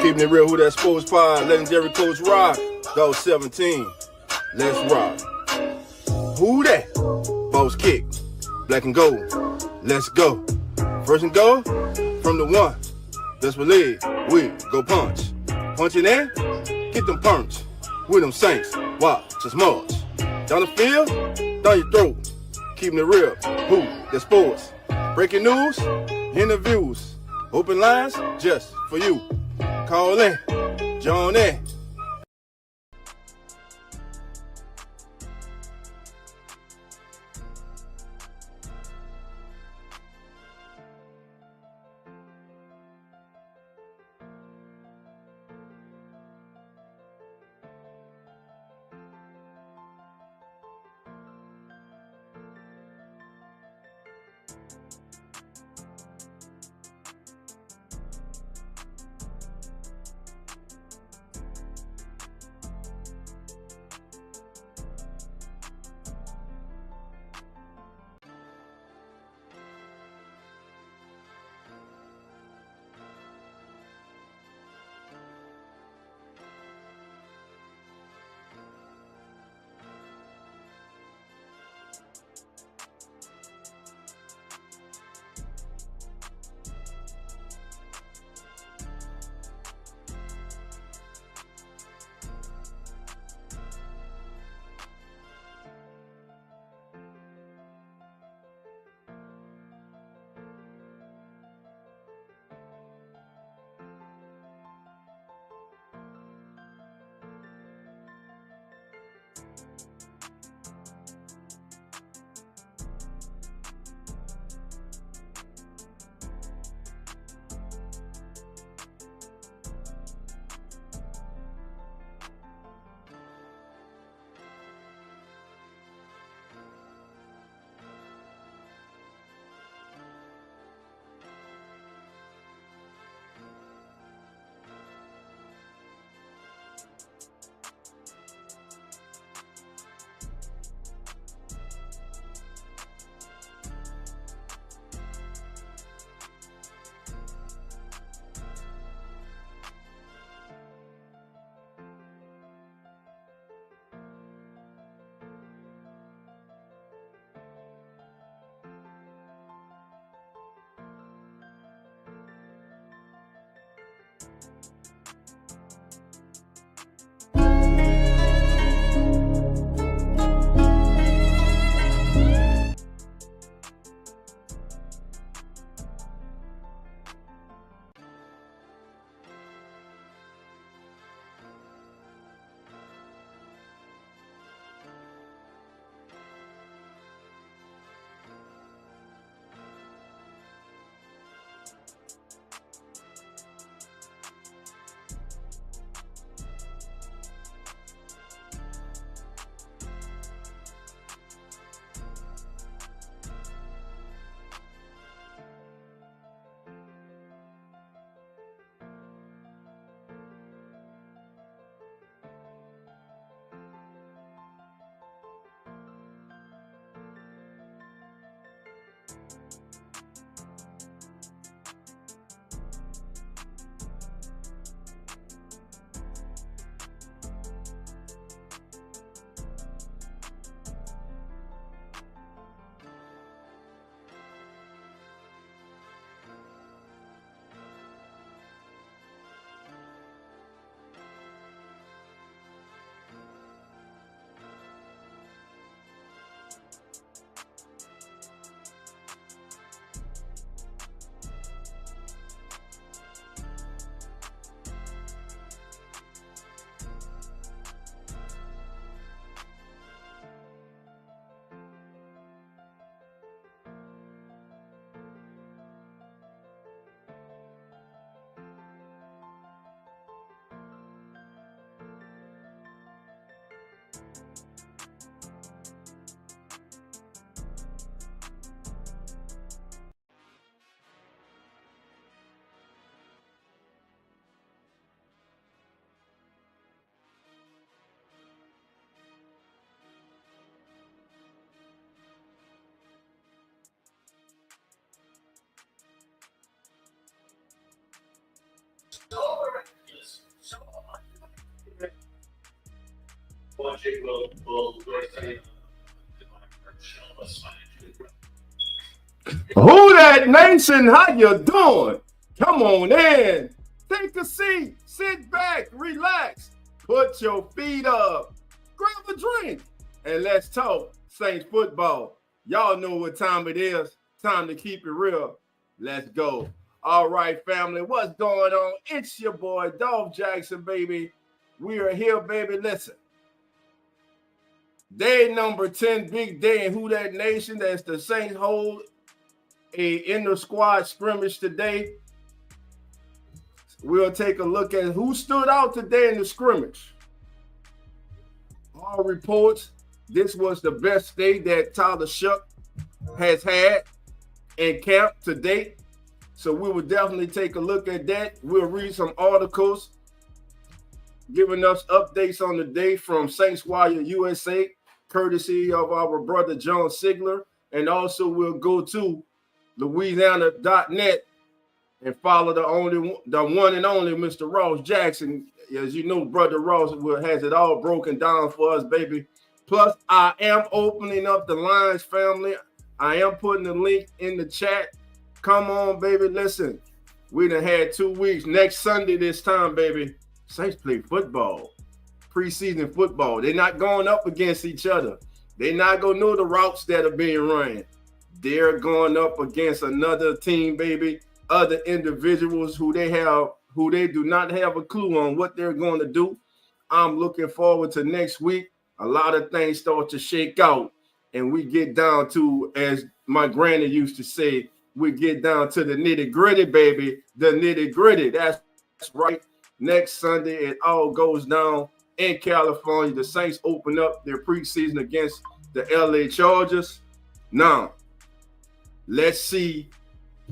Keeping it real, who that sports pod, legendary coach Rock, go 17, let's rock. Who that? Boss kick, black and gold, let's go. First and goal, from the one, best believe, we go punch. Punching in, get them punch. With them Saints, watch us march. Down the field, down your throat. Keeping it real, who that sports. Breaking news, interviews, open lines just for you. Call in, join in. Who that nation? How you doing? Come on in. Take a seat. Sit back. Relax. Put your feet up. Grab a drink. And let's talk Saints football. Y'all know what time it is. Time to keep it real. Let's go. All right, family. What's going on? It's your boy, Dolph Jackson, baby. We are here, baby. Listen. Day number 10, big day in Who That Nation. That's the Saints hold a inter-squad scrimmage today. We'll take a look at who stood out today in the scrimmage. All reports, this was the best day that Tyler Shough has had in camp to date. So we will definitely take a look at that. We'll read some articles giving us updates on the day from Saints Wire USA, courtesy of our brother John Sigler. And also we'll go to Louisiana.net and follow the one and only Mr. Ross Jackson. As you know, Brother Ross has it all broken down for us, baby. Plus, I am opening up the lines, family. I am putting the link in the chat. Come on, baby. Listen, we done had 2 weeks. Next Sunday this time, baby, Saints play football, preseason football. They're not going up against each other. They're not going to know the routes that are being run. They're going up against another team, baby, other individuals who they do not have a clue on what they're going to do. I'm looking forward to next week. A lot of things start to shake out, and we get down to, as my granny used to say, we get down to the nitty-gritty, baby, the nitty-gritty. That's right. Next Sunday, it all goes down in California. The Saints open up their preseason against the LA Chargers. Now, let's see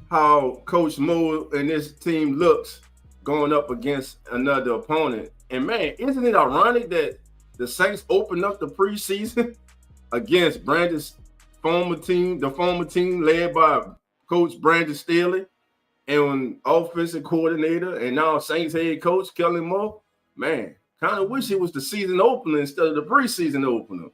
how Coach Mo and this team looks going up against another opponent. And, man, isn't it ironic that the Saints opened up the preseason against Brandon's former team, the former team led by Coach Brandon Staley and offensive coordinator and now Saints head coach Kellen Moore? Man, kind of wish it was the season opener instead of the preseason opener.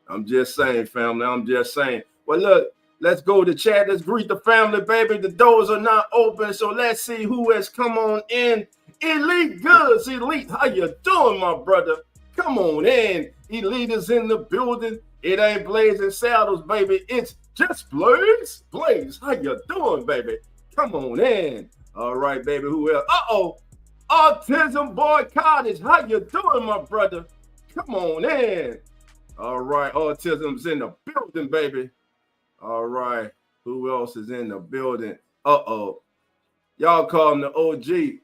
I'm just saying, family. I'm just saying. Well, look, let's go to chat. Let's greet the family, baby. The doors are not open, so let's see who has come on in. Elite Goods. Elite, how you doing, my brother? Come on in. Elite is in the building. It ain't Blazing Saddles, baby. It's just Blaze. Blaze, how you doing, baby? Come on in. All right, baby. Who else? Uh-oh. Autism Boy Cottage. How you doing, my brother? Come on in. All right. Autism's in the building, baby. All right. Who else is in the building? Uh-oh. Y'all call him the OG.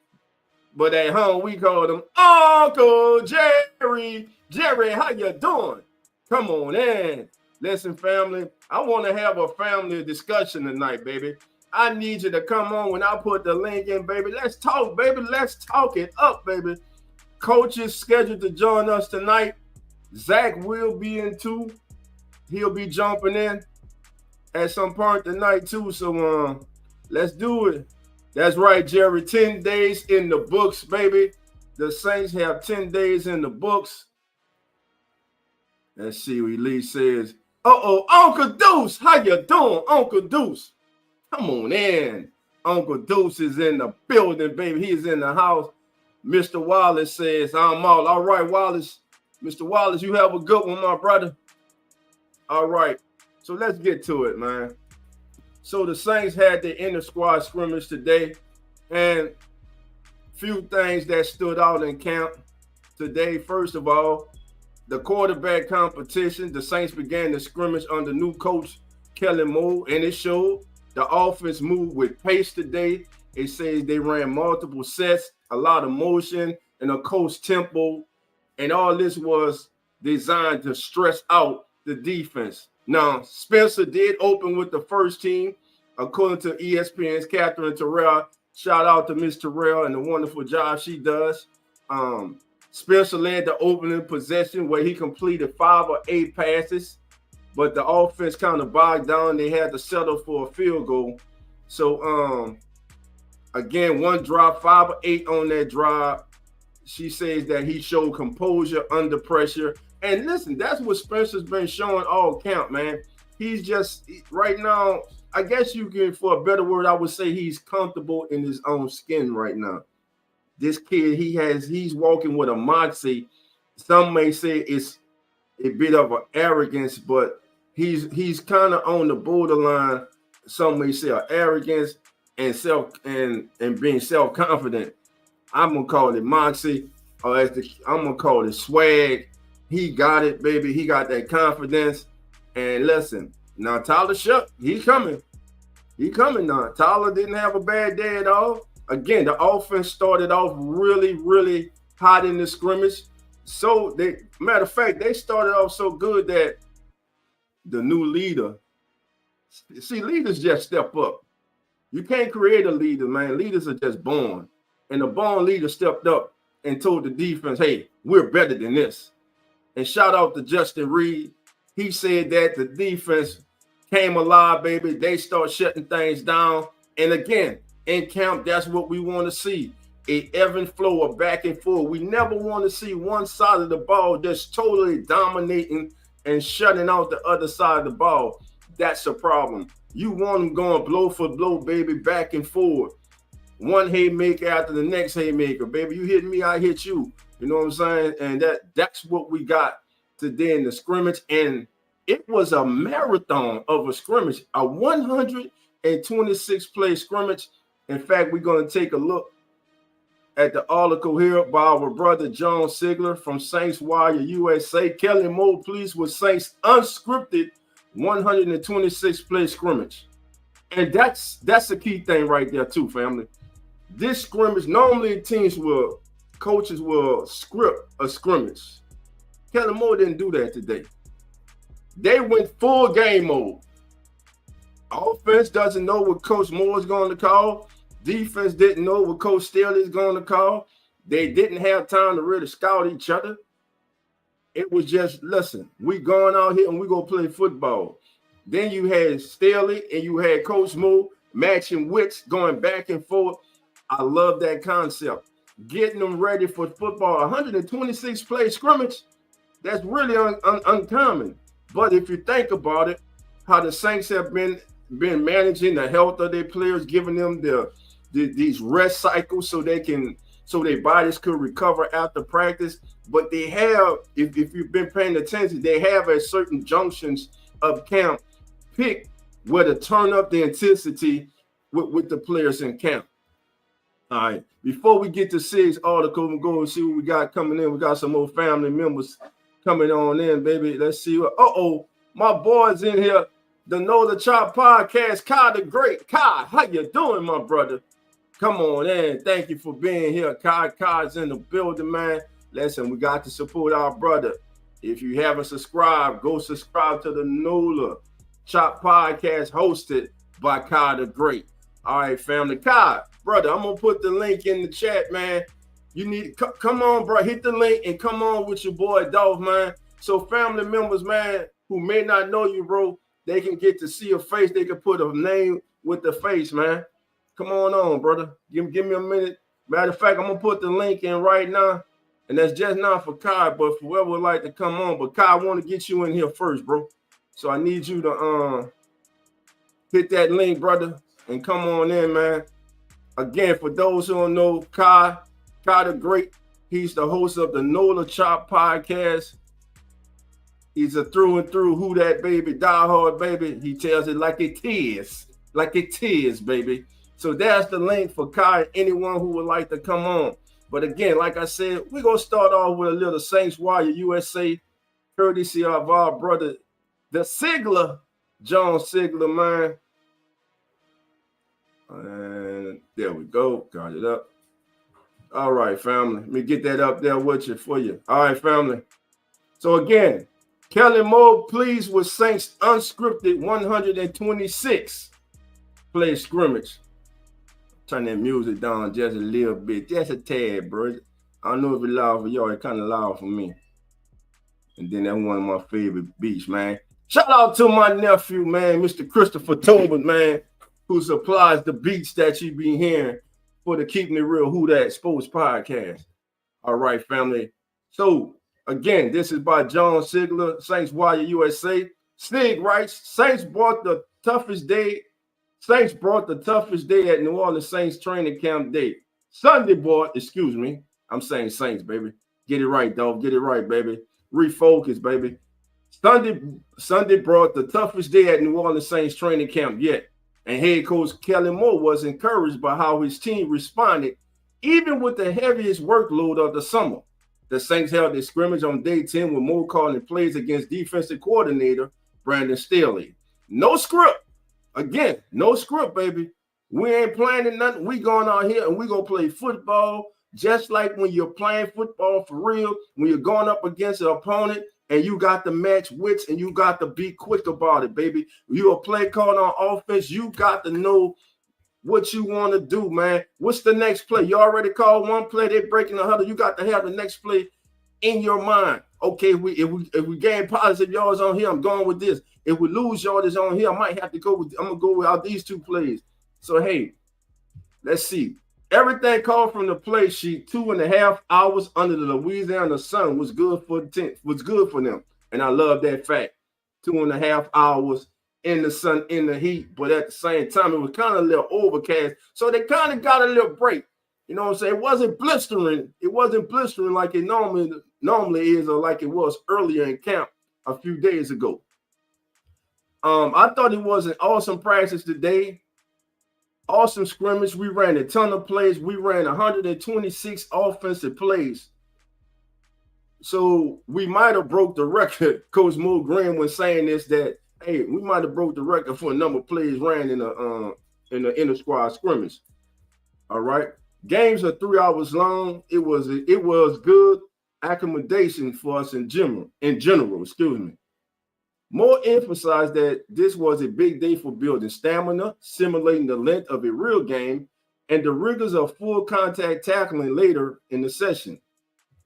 But at home, we call him Uncle Jerry. Jerry, how you doing? Come on in. Listen, family, I want to have a family discussion tonight, baby. I need you to come on when I put the link in, baby. Let's talk, baby. Let's talk it up, baby. Coach is scheduled to join us tonight. Zach will be in too. He'll be jumping in at some point tonight too. So let's do it. That's right, Jerry. 10 days in the books, baby. The Saints have 10 days in the books. Let's see what Lee says. Uh-oh, Uncle Deuce. How you doing, Uncle Deuce? Come on in. Uncle Deuce is in the building, baby. He is in the house. Mr. Wallace says, I'm all right, Wallace. Mr. Wallace, you have a good one, my brother. All right. So let's get to it, man. So the Saints had the inter-squad scrimmage today, and few things that stood out in camp today. First of all, the quarterback competition. The Saints began the scrimmage under new coach Kellen Moore, and it showed. The offense moved with pace today. It says they ran multiple sets, a lot of motion, and a coach tempo, and all this was designed to stress out the defense. Now, Spencer did open with the first team, according to ESPN's Catherine Terrell. Shout out to Miss Terrell and the wonderful job she does. Spencer led the opening possession where he completed 5 or 8 passes, but the offense kind of bogged down. They had to settle for a field goal. So, again, one drive, 5 or 8 on that drive. She says that he showed composure under pressure, And listen, that's what Spencer's been showing all camp, man. He's just right now, I guess you can, for a better word, I would say he's comfortable in his own skin right now. This kid, he's walking with a moxie. Some may say it's a bit of an arrogance, but he's kind of on the borderline. Some may say arrogance and being self-confident. I'm gonna call it moxie, or I'm gonna call it swag. He got it, baby. He got that confidence. And listen, now Tyler Shough, he's coming. He's coming now. Tyler didn't have a bad day at all. Again, the offense started off really, really hot in the scrimmage. So matter of fact, they started off so good that the new leader, see, leaders just step up. You can't create a leader, man. Leaders are just born. And the born leader stepped up and told the defense, hey, we're better than this. And shout out to Justin Reed. He said that the defense came alive, baby. They start shutting things down. And again, in camp, that's what we want to see. A even flow of back and forth. We never want to see one side of the ball just totally dominating and shutting out the other side of the ball. That's a problem. You want them going blow for blow, baby, back and forth. One haymaker after the next haymaker, baby. You hit me, I hit you. You know what I'm saying? And that's what we got today in the scrimmage. And it was a marathon of a scrimmage, a 126 play scrimmage. In fact, we're going to take a look at the article here by our brother John Sigler from Saints Wire USA. Kelly Moore, please, with Saints unscripted 126 play scrimmage. And that's the key thing right there too, family. This scrimmage, normally coaches will script a scrimmage. Kelly Moore didn't do that today. They went full game mode. Offense doesn't know what Coach Moore is going to call. Defense didn't know what Coach Staley is going to call. They didn't have time to really scout each other. It was just, listen, we going out here and we going to play football. Then you had Staley and you had Coach Moore matching wits, going back and forth. I love that concept. Getting them ready for football. 126 play scrimmage, that's really uncommon. But if you think about it, how the Saints have been managing the health of their players, giving them these rest cycles so their bodies could recover after practice. But they have, if you've been paying attention, they have at certain junctions of camp picked where to turn up the intensity with the players in camp. All right, before we get to Sig's article, we'll go and see what we got coming in. We got some more family members coming on in, baby. Let's see what. My boys in here. The Know the Chop podcast. Kai the Great. Kai, how you doing, my brother? Come on in. Thank you for being here. Kai's in the building, man. Listen, we got to support our brother. If you haven't subscribed, go subscribe to the NOLA Chop podcast hosted by Kai the Great. All right, family. Kai, brother, I'm going to put the link in the chat, man. You need to come on, bro. Hit the link and come on with your boy Dolph, man. So family members, man, who may not know you, bro, they can get to see your face. They can put a name with the face, man. Come on, brother. Give me a minute. Matter of fact, I'm going to put the link in right now. And that's just not for Kai, but for whoever would like to come on. But Kai, I want to get you in here first, bro. So I need you to hit that link, brother, and come on in, man. Again, for those who don't know, Kai the Great, he's the host of the NOLA Chop podcast. He's a through and through who that baby, diehard baby. He tells it like it is, baby. So that's the link for Kai, anyone who would like to come on. But again, like I said, we're going to start off with a little Saints Wire USA, courtesy of our brother, the Sigler, John Sigler, man. And there we go. Got it up. All right, family. Let me get that up there with you for you. All right, family. So again, Kelly Moore, please, with Saints unscripted 126 play scrimmage. Turn that music down just a little bit, just a tad, bro. I don't know if it's loud for y'all. It's kind of loud for me. And then that's one of my favorite beats, man. Shout out to my nephew, man, Mr. Christopher Tobin, man, who supplies the beats that you be hearing for the Keeping It Real Who That Sports podcast. All right, family. So Again, this is by John Sigler, Saints Wire USA. Snig writes, Saints brought the toughest day at New Orleans Saints training camp day. Sunday brought, excuse me, I'm saying Saints, baby. Get it right, dog. Get it right, baby. Refocus, baby. Sunday brought the toughest day at New Orleans Saints training camp yet. And head coach Kellen Moore was encouraged by how his team responded, even with the heaviest workload of the summer. The Saints held a scrimmage on day 10 with Moore calling plays against defensive coordinator Brandon Staley. No script. Again, no script, baby. We ain't planning nothing. We going out here and we going to play football just like when you're playing football for real, when you're going up against an opponent and you got to match wits and you got to be quick about it, baby. You're a play called on offense. You got to know what you want to do, man. What's the next play? You already called one play. They're breaking the huddle. You got to have the next play in your mind. Okay, if we gain positive yards on here, I'm going with this. If we lose yardage on here, I might have to go with. I'm gonna go without these two plays. So hey, let's see. Everything called from the play sheet. 2.5 hours under the Louisiana sun was good for them, and I love that fact. 2.5 hours in the sun, in the heat, but at the same time, it was kind of a little overcast, so they kind of got a little break. You know what I'm saying? It wasn't blistering. It wasn't blistering like it normally is, or like it was earlier in camp a few days ago. I thought it was an awesome practice today. Awesome scrimmage. We ran a ton of plays. We ran 126 offensive plays. So we might have broke the record. Coach Mo Green was saying this, that hey, we might have broke the record for a number of plays ran in the inter-squad scrimmage. All right. Games are 3 hours long. It was good accommodation for us in general, excuse me. Moore emphasized that this was a big day for building stamina, simulating the length of a real game, and the rigors of full contact tackling later in the session.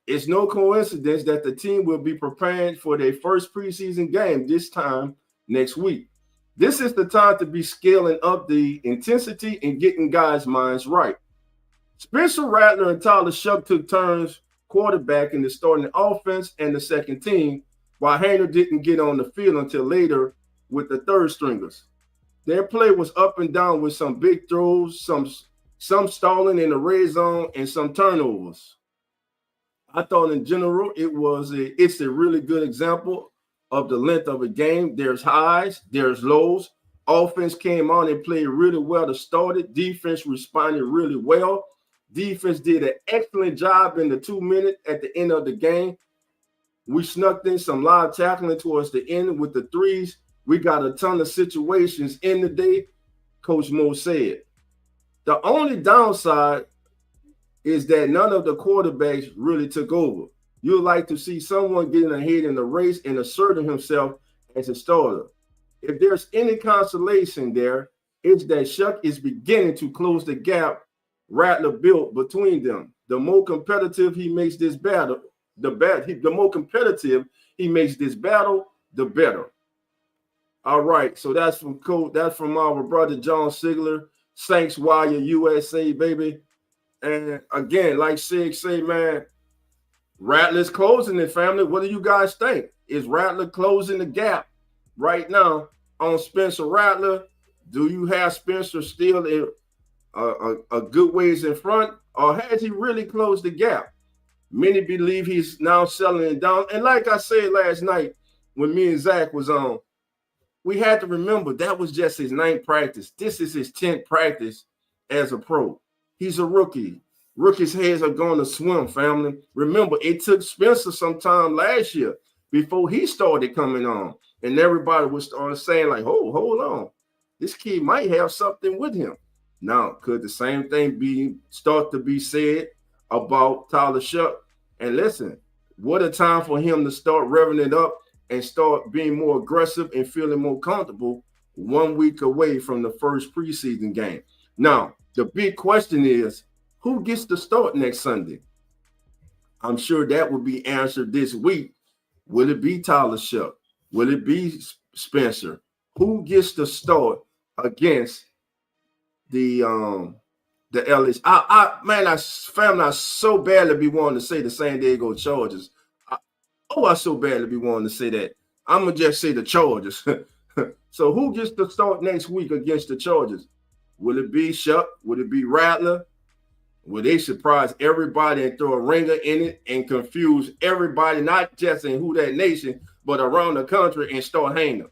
It's no coincidence that the team will be preparing for their first preseason game this time next week. This is the time to be scaling up the intensity and getting guys' minds right. Spencer Rattler and Tyler Shough took turns quarterback in the starting offense and the second team, while Hayner didn't get on the field until later with the third stringers. Their play was up and down with some big throws, some stalling in the red zone, and some turnovers. I thought in general it's a really good example of the length of a game. There's highs, there's lows. Offense came on and played really well to start it. Defense responded really well. Defense did an excellent job in the 2 minutes at the end of the game. We snuck in some live tackling towards the end with the threes. We got a ton of situations in the day, Coach Mo said. The only downside is that none of the quarterbacks really took over. You'd like to see someone getting ahead in the race and asserting himself as a starter. If there's any consolation there, it's that Shough is beginning to close the gap Rattler built between them. The more competitive he makes this battle, the more competitive he makes this battle, the better. All right, so that's from our brother John Sigler, Saints Wire USA, baby. And again, like Sig say, man, Rattler's closing it, family. What do you guys think? Is Rattler closing the gap right now on Spencer Rattler? Do you have Spencer still a good ways in front, or has he really closed the gap? Many believe he's now settling it down. And like I said last night when me and Zach was on, we had to remember that was just his 9th practice. This is his 10th practice as a pro. He's a rookie. Rookies' heads are going to swim, family. Remember, it took Spencer some time last year before he started coming on. And everybody was saying like, oh, hold on. This kid might have something with him. Now, could the same thing start to be said about Tyler Shough? And listen, what a time for him to start revving it up and start being more aggressive and feeling more comfortable 1 week away from the first preseason game. Now, the big question is, who gets to start next Sunday? I'm sure that will be answered this week. Will it be Tyler Shough? Will it be Spencer? Who gets to start against the LS? I so badly be wanting to say the San Diego Chargers. Oh, I so badly be wanting to say that. I'm going to just say the Chargers. So who gets to start next week against the Chargers? Will it be Shough? Will it be Rattler? Will they surprise everybody and throw a ringer in it and confuse everybody, not just in Who That Nation, but around the country and start hanging?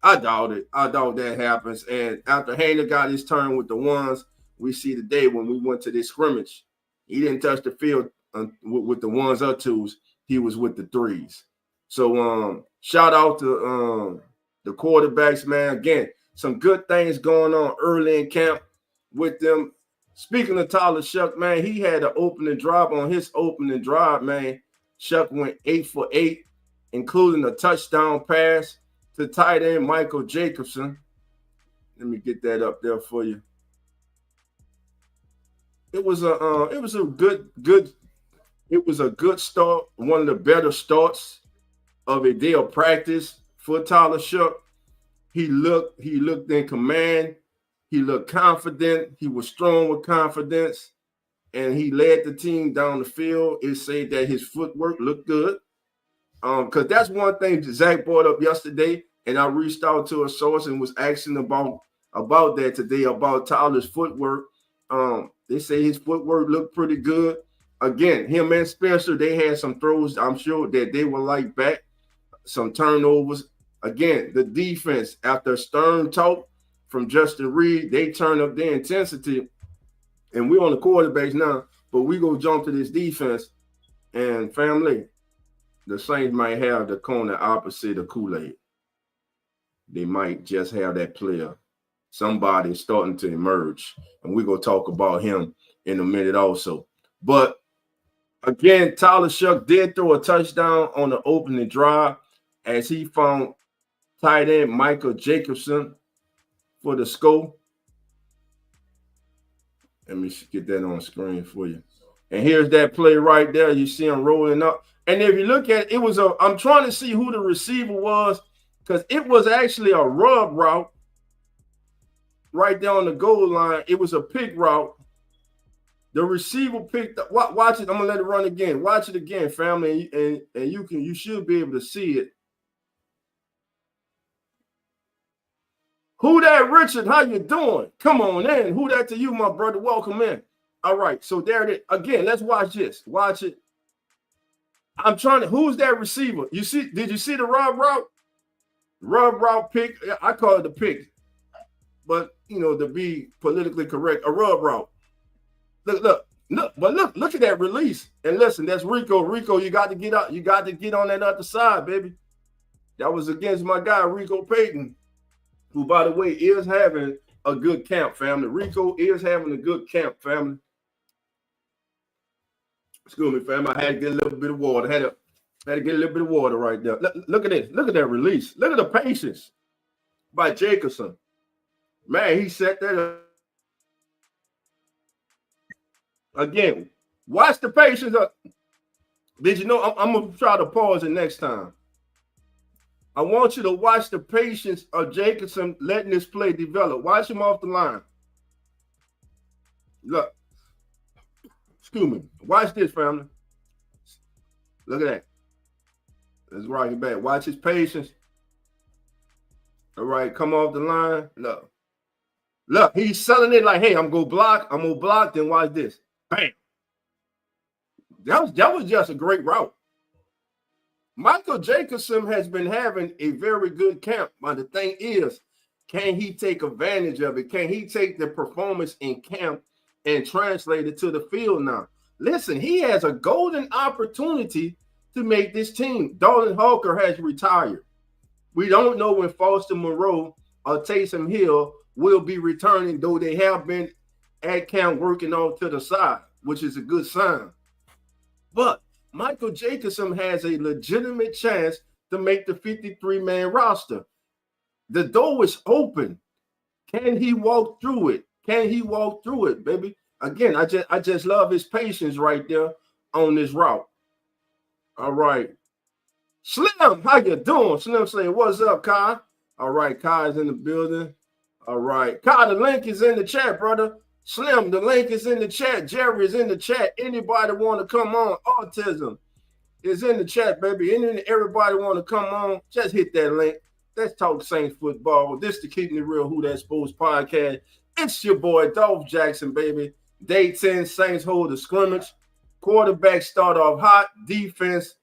I doubt it. I doubt that happens. And after Hayner got his turn with the ones, we see the day when we went to this scrimmage, he didn't touch the field with the ones or twos. He was with the threes. So shout out to the quarterbacks, man. Again, some good things going on early in camp with them. Speaking of Tyler Shough, man, he had an opening drive. On his opening drive, man, Shough went 8 for 8, including a touchdown pass to tight end Michael Jacobson. Let me get that up there for you. It was a good start, one of the better starts of a day of practice for Tyler Shough. He looked in command. He looked confident. He was strong with confidence, and he led the team down the field. It said that his footwork looked good. Because that's one thing Zach brought up yesterday, and I reached out to a source and was asking about that today, about Tyler's footwork. They say his footwork looked pretty good. Again, him and Spencer, they had some throws, I'm sure, that they were like back, some turnovers. Again, the defense, after stern talk from Justin Reed, they turn up their intensity. And we're on the quarterbacks now, but we go jump to this defense. And family, the Saints might have the corner opposite of Kool-Aid. They might just have that player. Somebody starting to emerge. And we're going to talk about him in a minute also. But again, Tyler Shough did throw a touchdown on the opening drive as he found tight end Michael Jacobson for the score. Let me get that on screen for you. And here's that play right there. You see him rolling up. And if you look at it, I'm trying to see who the receiver was, because it was actually a rub route right there on the goal line. It was a pick route. The receiver picked up. Watch it. I'm gonna let it run again. Watch it again, family, and you should be able to see it. Who that, Richard? How you doing? Come on in. Who that to you, my brother? Welcome in. All right, so there it is. Again, let's watch this. Watch it. I'm trying to. Who's that receiver? You see? Did you see the rub route? Rub route pick. I call it the pick, but to be politically correct, a rub route. Look at that release. And listen, that's Rico. Rico, you got to get out. You got to get on that other side, baby. That was against my guy, Rico Payton, who, by the way, is having a good camp, family. Rico is having a good camp, family. Excuse me, fam. I had to get a little bit of water. Had to get a little bit of water right there. Look at this. Look at that release. Look at the patience by Jacobson. Man, he set that up. Again, watch the patience up. Did you know? I'm going to try to pause it next time. I want you to watch the patience of Jacobson letting this play develop. Watch him off the line. Look. Excuse me. Watch this, family. Look at that. Let's rock it back. Watch his patience. All right, come off the line. Look. Look, he's selling it like, hey, I'm going to block. I'm going to block. Then watch this. Bam. That was just a great route. Michael Jacobson has been having a very good camp, but the thing is, can he take advantage of it? Can he take the performance in camp and translate it to the field now? Listen, he has a golden opportunity to make this team. Dalton Hawker has retired. We don't know when Foster Moreau or Taysom Hill will be returning, though they have been at camp working on to the side, which is a good sign. But Michael Jacobson has a legitimate chance to make the 53-man roster. The door is open. Can he walk through it? Can he walk through it, baby? Again, I just love his patience right there on this route. All right. Slim, how you doing? Slim saying, what's up, Kai? All right, Kai is in the building. All right. Kai, the link is in the chat, brother. Slim, the link is in the chat. Jerry is in the chat. Anybody want to come on? Autism. is in the chat, baby. And then everybody want to come on, just hit that link. Let's talk Saints football. This is the Keeping It Real Who That Sports podcast. It's your boy, Dolph Jackson, baby. Day 10, Saints hold the scrimmage. Quarterback start off hot. Defense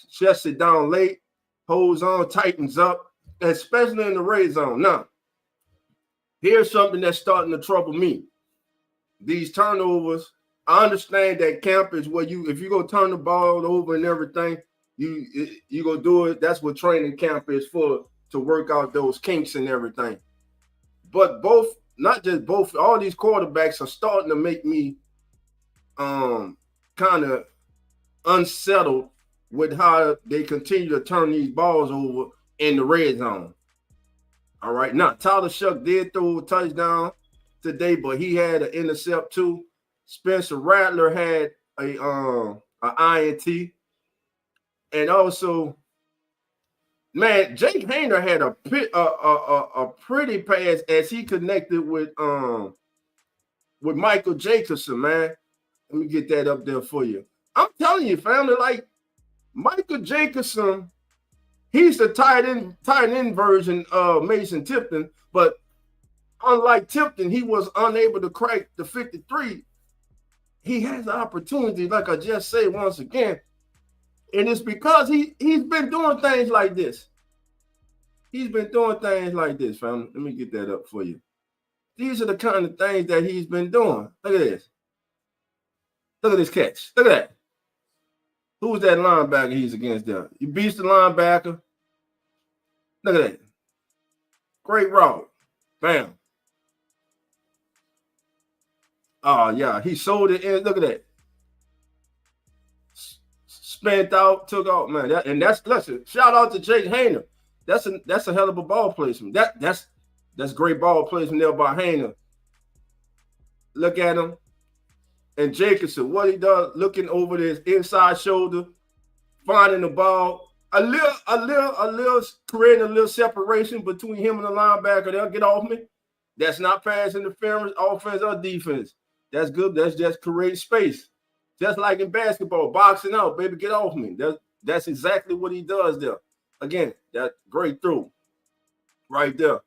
shuts it down late. Holds on, tightens up, especially in the red zone. Now, here's something that's starting to trouble me. These turnovers. I understand that camp is where if you go turn the ball over and everything, you go do it. That's what training camp is for, to work out those kinks and everything. But not just both, all these quarterbacks are starting to make me kind of unsettled with how they continue to turn these balls over in the red zone. All right. Now, Tyler Shough did throw a touchdown today, but he had an intercept too. Spencer Rattler had an INT. And also, man, Jake Hayner had a pretty pass as he connected with Michael Jacobson, man. Let me get that up there for you. I'm telling you, family, like Michael Jacobson, he's the tight end version of Mason Tipton, but unlike Tipton, he was unable to crack the 53. He has the opportunity, like I just said once again, and it's because he's been doing things like this. He's been doing things like this, family. Let me get that up for you. These are the kind of things that he's been doing. Look at this. Look at this catch. Look at that. Who's that linebacker he's against there? He beats the linebacker. Look at that. Great route. Bam. Oh, yeah. He sold it in. Look at that. Spent out, took out, man. Listen, shout out to Jake Hayner. That's a hell of a ball placement. That's great ball placement there by Hayner. Look at him. And Jacobson, what he does, looking over his inside shoulder, finding the ball, creating a little separation between him and the linebacker. They'll get off me. That's not pass interference, offense or defense. That's good. That's just create space. Just like in basketball, boxing out, baby, get off me. That's exactly what he does there. Again, that great throw right there.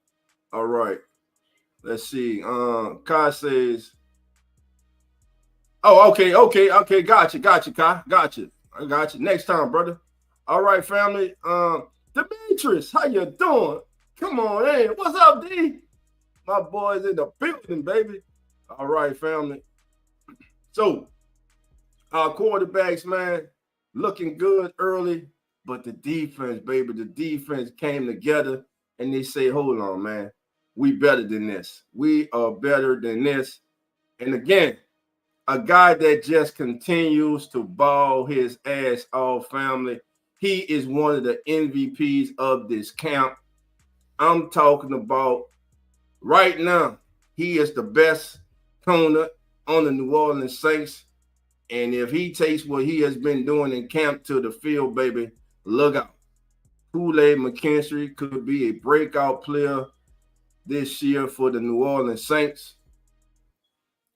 All right. Let's see. Kai says, oh, okay. Gotcha, Kai. Gotcha. I got you. Next time, brother. All right, family. Demetrius, how you doing? Come on in. What's up, D? My boy's in the building, baby. All right, family. So, our quarterbacks, man, looking good early, but the defense, baby, the defense came together and they say, hold on, man, we better than this. We are better than this. And again, a guy that just continues to ball his ass off, family. He is one of the MVPs of this camp. I'm talking about right now, he is the best corner on the New Orleans Saints. And if he takes what he has been doing in camp to the field, baby, look out. Kool-Aid McKinstry could be a breakout player this year for the New Orleans Saints.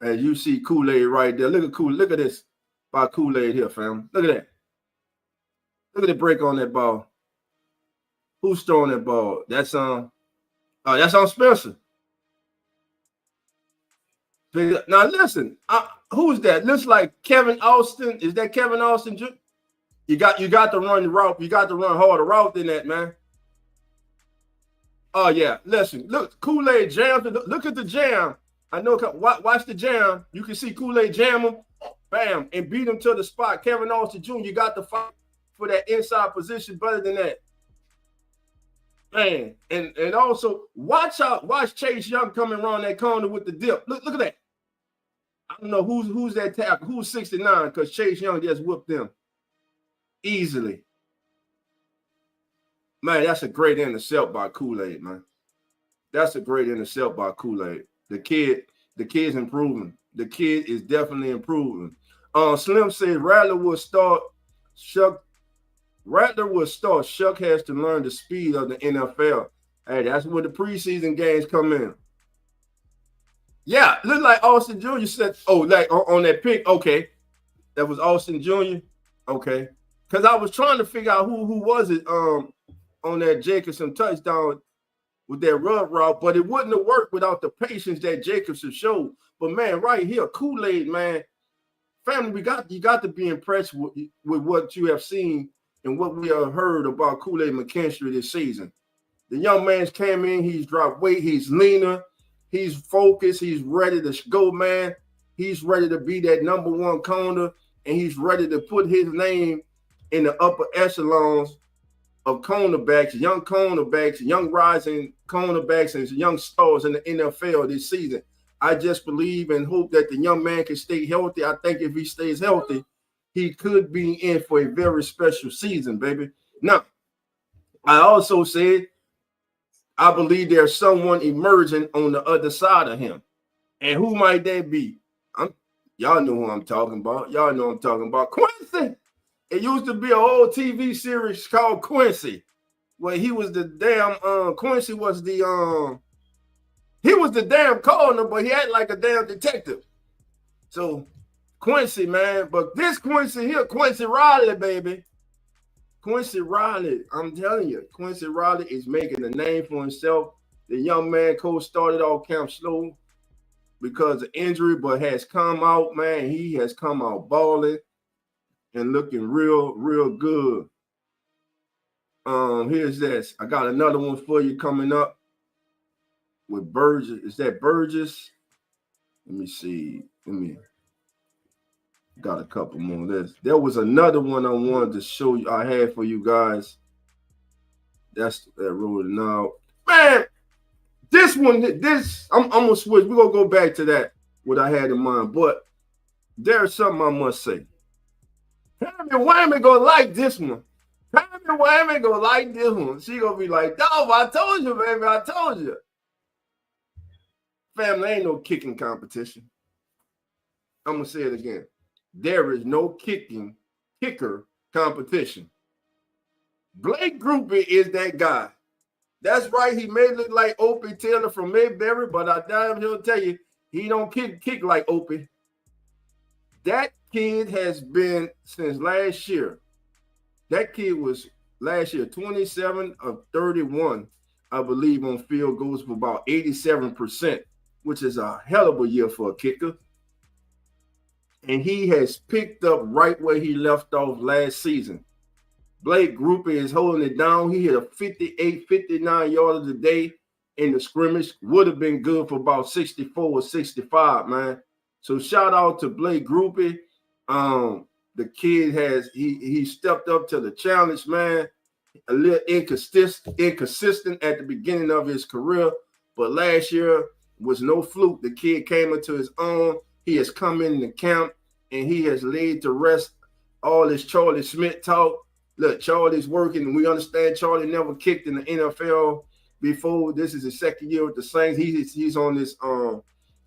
As you see Kool-Aid right there. Look at this by Kool-Aid here, fam. Look at that. Look at the break on that ball. Who's throwing that ball? That's on Spencer. Now listen, who's that? Looks like Kevin Austin. Is that Kevin Austin? You got to run the route. You got to run harder route than that, man. Oh yeah, listen. Look, Kool-Aid jam. Look at the jam. I know. Watch the jam. You can see Kool-Aid jam him, bam, and beat him to the spot. Kevin Austin Jr. You got to fight for that inside position better than that. Man, and also watch Chase Young coming around that corner with the dip. Look at that. I don't know who's that tackle, who's 69, because Chase Young just whooped them easily. Man, that's a great intercept by Kool-Aid, man. That's a great intercept by Kool-Aid. The kid's improving. The kid is definitely improving. Slim says Rattler will start. Shough has to learn the speed of the NFL. Hey, that's where the preseason games come in. Yeah, look like Austin Jr. said, oh, like on that pick. Okay. That was Austin Jr. Okay. Because I was trying to figure out who was it on that Jacobson touchdown with that rub route, but it wouldn't have worked without the patience that Jacobson showed. But man, right here, Kool-Aid, man, family, you got to be impressed with what you have seen and what we have heard about Kool-Aid McKinstry this season. The young man's came in, he's dropped weight, he's leaner, he's focused, he's ready to go, man. He's ready to be that number one corner, and he's ready to put his name in the upper echelons of cornerbacks, young rising cornerbacks, and young stars in the NFL this season. I just believe and hope that the young man can stay healthy. I think if he stays healthy, he could be in for a very special season, baby. Now, I also said I believe there's someone emerging on the other side of him. And who might that be? Y'all know who I'm talking about. Y'all know I'm talking about Quincy. It used to be an old TV series called Quincy, where he was the damn Quincy was the he was the damn coroner, but he acted like a damn detective. So Quincy, man, but this Quincy here, Quincy Riley, baby. Quincy Riley, I'm telling you, Quincy Riley is making a name for himself. The young man coach started off camp slow because of injury, but has come out, man. He has come out balling and looking real, real good. Here's this. I got another one for you coming up with Burgess. Is that Burgess? Let me see. Got a couple more. There was another one I wanted to show you. I had for you guys. That's that rolling out. Man, this one, I'm gonna switch. We're gonna go back to that, what I had in mind. But there's something I must say. Tammy Wyman gonna like this one. Tammy Wyman gonna like this one. She gonna be like, Dolph, I told you, baby, I told you. Family, ain't no kicking competition. I'm gonna say it again. There is no kicker competition. Blake Groupie is that guy. That's right. He may look like Opie Taylor from Mayberry, but I damn he'll tell you he don't kick like Opie. That kid has been since last year. That kid was last year 27 of 31, I believe, on field goals for about 87%, which is a hell of a year for a kicker. And he has picked up right where he left off last season. Blake Groupie is holding it down. He hit a 58, 59 yards today in the scrimmage. Would have been good for about 64 or 65, man. So shout out to Blake Groupie. The kid he stepped up to the challenge, man. A little inconsistent at the beginning of his career, but last year was no fluke. The kid came into his own. He has come in the camp, and he has laid to rest all this Charlie Smith talk. Look, Charlie's working, and we understand Charlie never kicked in the NFL before. This is his second year with the Saints. He's on this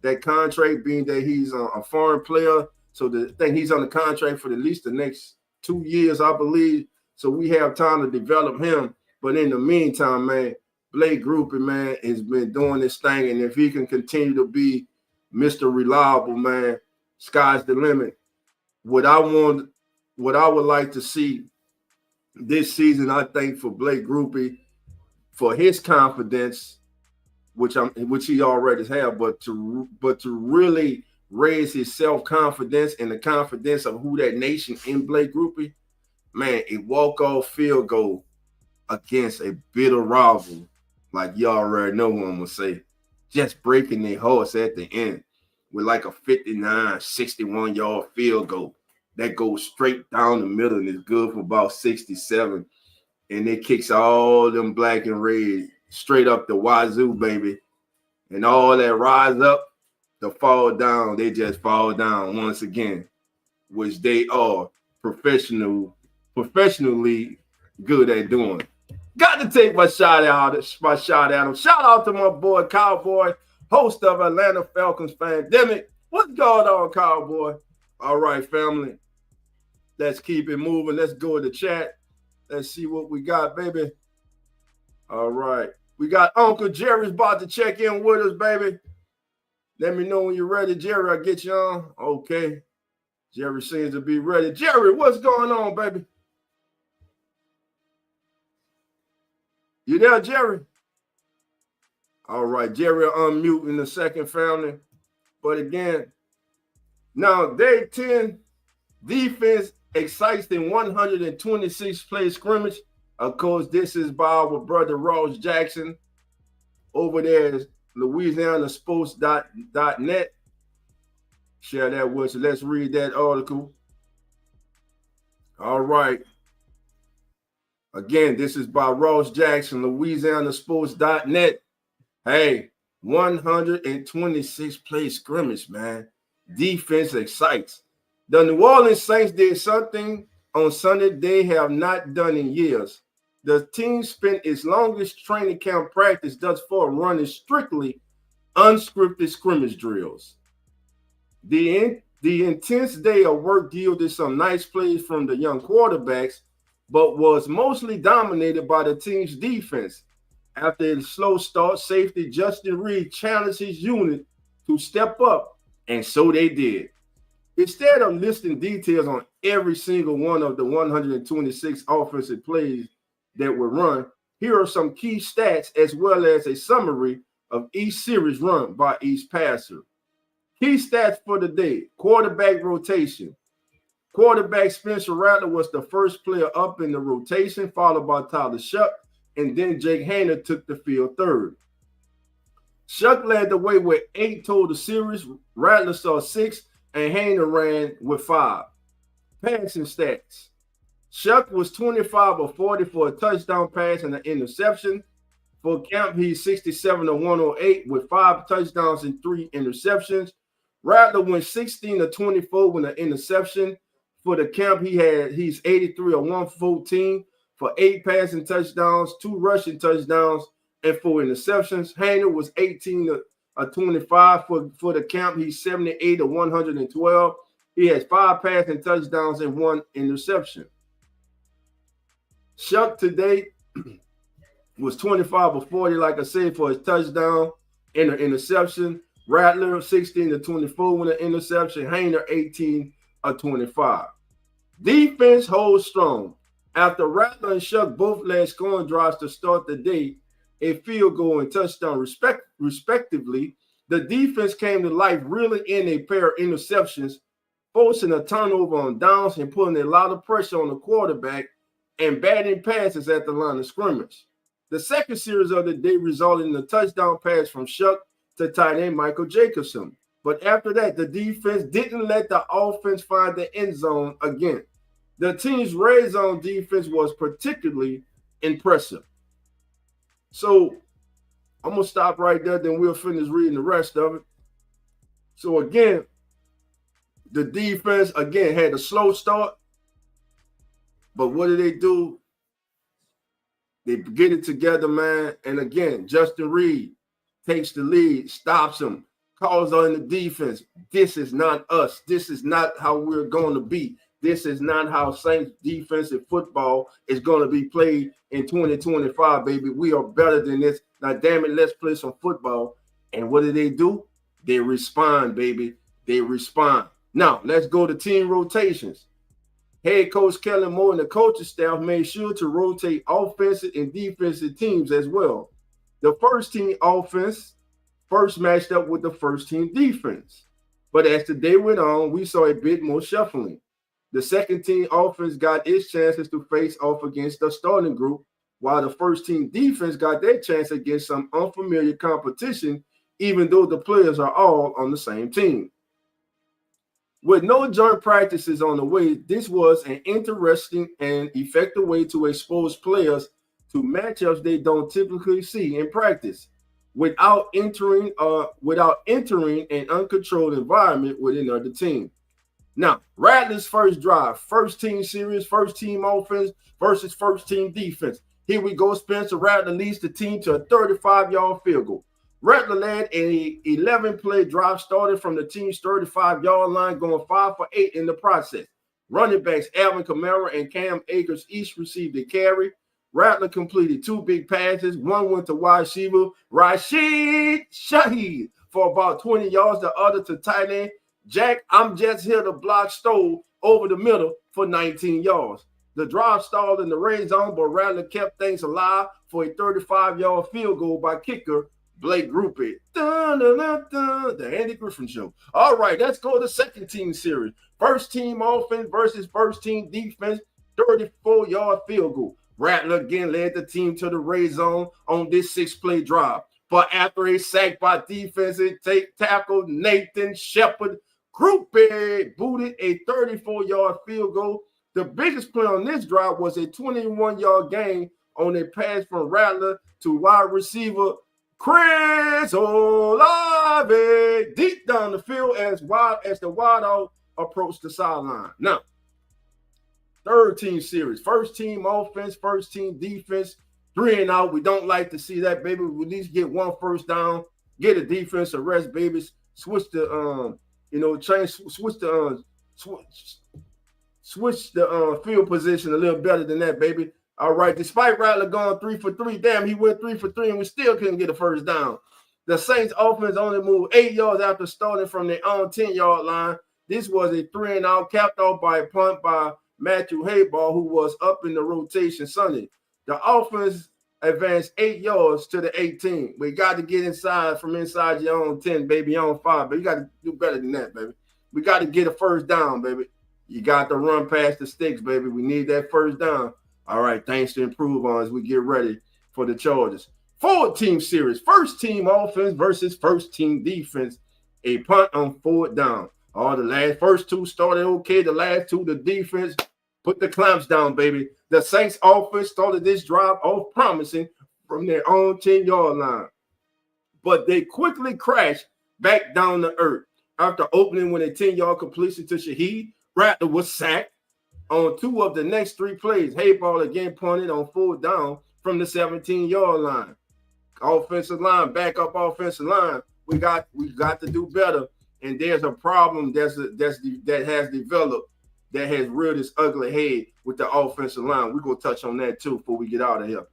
that contract, being that he's a foreign player. So the thing, he's on the contract for at least the next 2 years, I believe. So we have time to develop him. But in the meantime, man, Blake Groupie, man, has been doing this thing, and if he can continue to be Mr. Reliable, man, sky's the limit. What I would like to see this season, I think, for Blake Groupie, for his confidence, which he already has, but to really raise his self-confidence and the confidence of who that nation in Blake Groupie, man, a walk-off field goal against a bitter rival, like you already know what I'm gonna say, just breaking their horse at the end with like a 59, 61-yard field goal that goes straight down the middle and is good for about 67. And it kicks all them black and red straight up the wazoo, baby. And all that rise up to fall down, they just fall down once again, which they are professionally good at doing. Got to take my shot at him. Shout out to my boy Cowboy, host of Atlanta Falcons Pandemic. What's going on, Cowboy? All right, family. Let's keep it moving. Let's go to the chat. Let's see what we got, baby. All right. We got Uncle Jerry's about to check in with us, baby. Let me know when you're ready, Jerry. I'll get you on. Okay. Jerry seems to be ready. Jerry, what's going on, baby? You there, Jerry? All right, Jerry unmute in the second family. But again, now day 10, defense excites in 126 play scrimmage. Of course, this is by our brother Ross Jackson. Over there is LouisianaSports.net. Share that with us. Let's read that article. All right. Again, this is by Ross Jackson, LouisianaSports.net. Hey, 126 play scrimmage, man. Defense excites. The New Orleans Saints did something on Sunday they have not done in years. The team spent its longest training camp practice thus far running strictly unscripted scrimmage drills. The intense day of work yielded some nice plays from the young quarterbacks, but was mostly dominated by the team's defense. After a slow start, safety Justin Reed challenged his unit to step up, and so they did. Instead of listing details on every single one of the 126 offensive plays that were run, here are some key stats as well as a summary of each series run by each passer. Key stats for the day: quarterback rotation. Quarterback Spencer Rattler was the first player up in the rotation, followed by Tyler Shough, and then Jake Haener took the field third. Shough led the way with 8 total series. Rattler saw 6, and Haener ran with 5. Passing stats. Shough was 25 of 40 for a touchdown pass and an interception. For camp, he's 67 of 108 with 5 touchdowns and 3 interceptions. Rattler went 16 of 24 with an interception. For the camp, he's 83 of 114 for 8 passing touchdowns, 2 rushing touchdowns, and 4 interceptions. Haener was 18 of 25 for the camp. He's 78 of 112. He has 5 passing touchdowns and 1 interception. Shough today was 25 of 40, like I said, for his touchdown and an interception. Rattler 16 to 24 with an interception. Haener 18 of 25. Defense holds strong. After Rattler and Shough both led scoring drives to start the day, a field goal and touchdown respectively, the defense came to life, reeling in a pair of interceptions, forcing a turnover on downs and putting a lot of pressure on the quarterback and batting passes at the line of scrimmage. The second series of the day resulted in a touchdown pass from Shough to tight end Michael Jacobson. But after that, the defense didn't let the offense find the end zone again. The team's red zone defense was particularly impressive. So I'm going to stop right there, then we'll finish reading the rest of it. So again, the defense, again, had a slow start. But what do? They get it together, man. And again, Justin Reed takes the lead, stops him, calls on the defense. This is not us. This is not how we're going to be. This is not how Saints defensive football is going to be played in 2025, baby. We are better than this. Now, damn it, let's play some football. And what do? They respond, baby. They respond. Now, let's go to team rotations. Head coach Kellen Moore and the coaching staff made sure to rotate offensive and defensive teams as well. The first team offense first matched up with the first team defense. But as the day went on, we saw a bit more shuffling. The second team offense got its chances to face off against the starting group, while the first team defense got their chance against some unfamiliar competition, even though the players are all on the same team. With no joint practices on the way, this was an interesting and effective way to expose players to matchups they don't typically see in practice without entering an uncontrolled environment with another team. Now, Rattler's first drive, first team series, first team offense versus first team defense. Here we go. Spencer Rattler leads the team to a 35-yard field goal. Rattler led an 11-play drive started from the team's 35-yard line, going 5 for 8 in the process. Running backs Alvin Kamara and Cam Akers each received a carry. Rattler completed 2 big passes. One went to wide receiver Rashid Shaheed for about 20 yards. The other to tight end Jack I'm Just Here to block Stowe over the middle for 19 yards. The drive stalled in the red zone, but Rattler kept things alive for a 35-yard field goal by kicker Blake Grupe. Dun, dun, dun, dun, the Andy Griffin Show. All right, let's go to second team series. First team offense versus first team defense, 34-yard field goal. Rattler again led the team to the red zone on this 6-play drive. But after a sack by defensive tackle Nathan Shepard, Grupe booted a 34-yard field goal. The biggest play on this drive was a 21-yard gain on a pass from Rattler to wide receiver Chris Olave deep down the field as the wideout approached the sideline. Now, third team series, first team offense, first team defense, 3 and out. We don't like to see that, baby. We at least get one first down, get a defense arrest, babies. Switch the switch the field position a little better than that, baby. All right, despite Rattler going 3 for 3, damn, he went 3 for 3, and we still couldn't get a first down. The Saints offense only moved 8 yards after starting from their own 10-yard line. This was a 3 and out, capped off by a punt by Matthew Hayball, who was up in the rotation Sunday. The offense advanced 8 yards to the 18. We got to get inside from inside your own 10, baby, your own 5. But you got to do better than that, baby. We got to get a first down, baby. You got to run past the sticks, baby. We need that first down. All right, things to improve on as we get ready for the Chargers. Fourth team series, first team offense versus first team defense. A punt on 4th down. The first 2 started okay. The last 2, the defense put the clamps down, baby. The Saints offense started this drive off promising from their own 10-yard line. But they quickly crashed back down to earth. After opening with a 10-yard completion to Shough, Rattler was sacked. On 2 of the next 3 plays, Hayball again punted on 4th down from the 17-yard line. Offensive line, backup offensive line, we got to do better. And there's a problem that has developed that has reared its ugly head with the offensive line. We're going to touch on that too before we get out of here.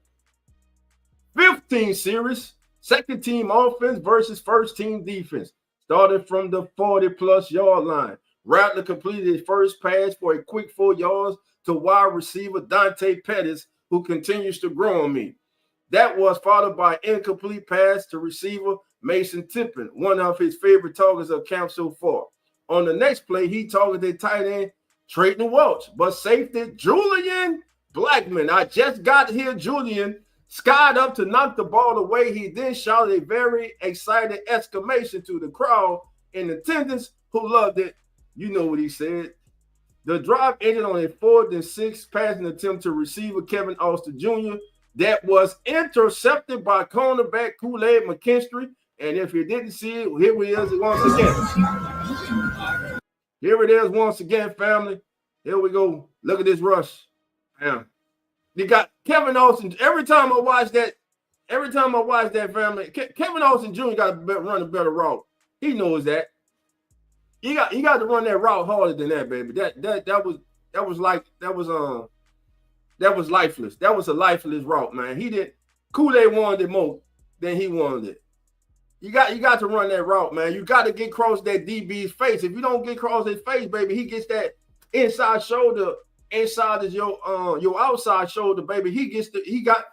15 series, second team offense versus first team defense. Started from the 40-plus yard line. Rattler completed his first pass for a quick 4 yards to wide receiver Dante Pettis, who continues to grow on me. That was followed by an incomplete pass to receiver Mason Tippin, one of his favorite targets of camp so far. On the next play, he targeted tight end Trayton Welch, but safety Julian Blackman. I just got here, Julian skied up to knock the ball away. He then shouted a very excited exclamation to the crowd in attendance who loved it. You know what he said. The drive ended on a 4th and 6 passing attempt to receiver Kevin Austin Jr. that was intercepted by cornerback Kool-Aid McKinstry. And if you didn't see it, here it is once again. Here it is once again, family. Here we go. Look at this rush. Yeah. You got Kevin Austin. Every time I watch that, family, Kevin Austin Jr. got to run a better route. He knows that. You got to run that route harder than that, baby. That was lifeless. That was a lifeless route, man. Kool-Aid wanted it more than he wanted it. You got to run that route, man. You got to get across that DB's face. If you don't get across his face, baby, he gets that inside shoulder, inside of your outside shoulder, baby. He got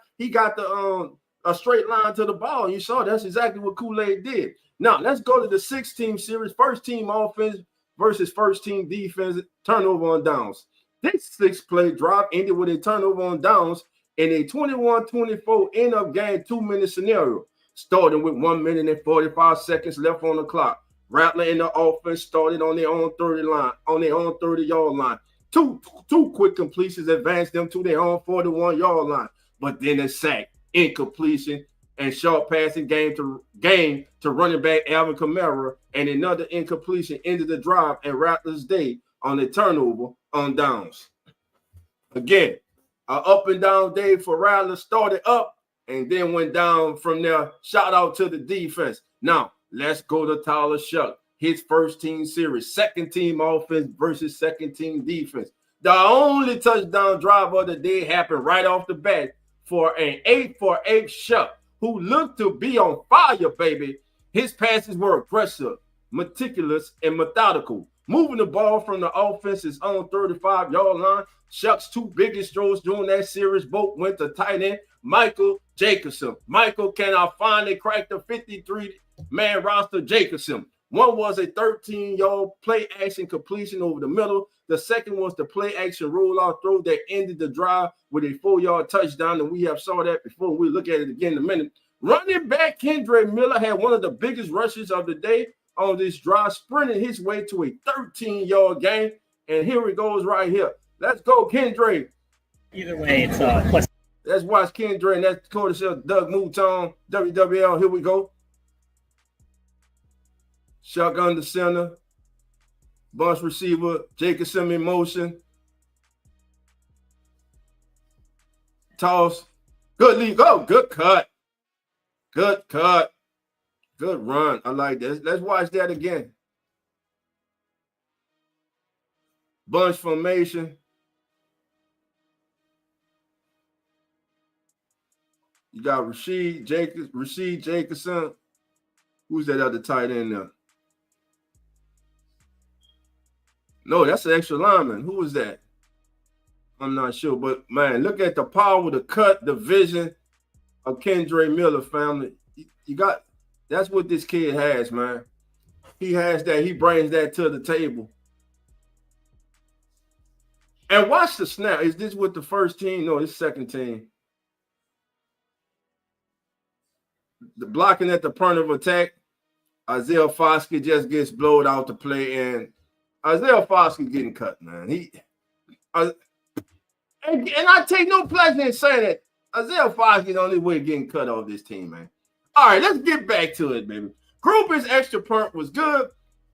a straight line to the ball. You saw that's exactly what Kool-Aid did. Now, let's go to the 6-team series. First team offense versus first team defense, turnover on downs. This 6-play drive ended with a turnover on downs in a 21-24 end-of-game 2-minute scenario, starting with 1 minute and 45 seconds left on the clock. Rattler and the offense started on their own 30-yard line. Two quick completions advanced them to their own 41-yard line, but then a sack, incompletion, and short passing game to running back Alvin KAMARA, and another incompletion ended the drive and Rattler's day on a turnover on downs. Again, an up and down day for Rattler. Started up and then went down from there. Shout out to the defense. Now, let's go to Tyler Shough. His first team series, second team offense versus second team defense. The only touchdown drive of the day happened right off the bat for an 8-for-8 Shough, who looked to be on fire, baby. His passes were aggressive, meticulous, and methodical. Moving the ball from the offense's own 35-yard line, Shough's 2 biggest throws during that series both went to tight end Michael Jacobson. Michael cannot finally crack the 53-man roster. Jacobson. One was a 13-yard play action completion over the middle. The second was the play action roll-off throw that ended the drive with a 4-yard touchdown, and we have saw that before. We'll look at it again in a minute. Running back Kendre Miller had one of the biggest rushes of the day on this drive, sprinting his way to a 13-yard gain. And here it goes right here. Let's go, Kendre. Either way, it's plus. Let's watch Kendre, and that's courtesy of Doug Mouton, WWL. Here we go. Shough under center. Bunch receiver. Jacobson in motion. Toss. Good lead. Go. Good cut. Good cut. Good run. I like this. Let's watch that again. Bunch formation. You got Rashid Jacobson. Who's that other tight end there? No, that's an extra lineman. Who was that? I'm not sure. But, man, look at the power, the cut, the vision of Kendre Miller, family. You got – that's what this kid has, man. He has that. He brings that to the table. And watch the snap. Is this with the first team? No, it's second team. The blocking at the point of attack, Isaiah Foskey just gets blowed out to play, and Isaiah Foskey getting cut, man. And I take no pleasure in saying that Isaiah Foskey is the only way getting cut off this team, man. All right, let's get back to it, baby. Groupie's extra point was good.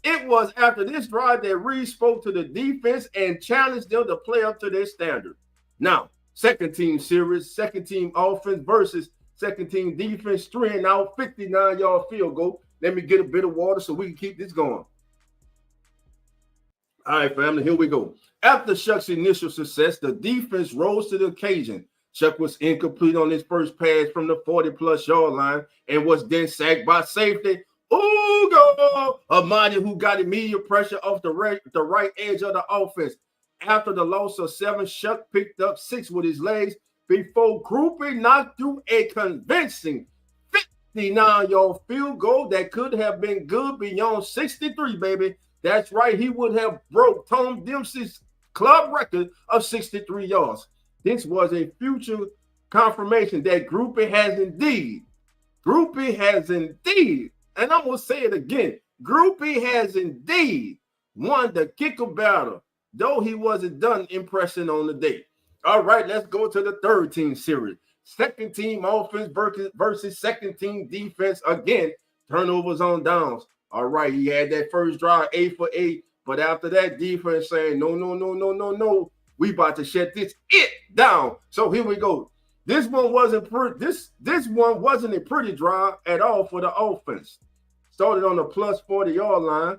It was after this drive that Reed spoke to the defense and challenged them to play up to their standard. Now, second team series, second team offense versus second team defense, 3-and-out, 59-yard field goal. Let me get a bit of water so we can keep this going. All right, family, here we go. After Shough's initial success, the defense rose to the occasion. Shough was incomplete on his first pass from the 40-plus yard line and was then sacked by safety Ugo Amadi, who got immediate pressure off the right edge of the offense. After the loss of 7, Shough picked up 6 with his legs before Groupie knocked through a convincing 59-yard field goal that could have been good beyond 63, baby. That's right. He would have broke Tom Dempsey's club record of 63 yards. This was a future confirmation that Groupie has indeed, and I'm going to say it again, Groupie has indeed won the kicker battle, though he wasn't done impressing on the day. All right, let's go to the third team series. Second team offense versus second team defense. Again, turnovers on downs. All right, he had that first drive 8 for 8, but after that, defense saying, no. We about to shut this down. So here we go. This one wasn't a pretty drive at all for the offense. Started on the plus 40-yard line.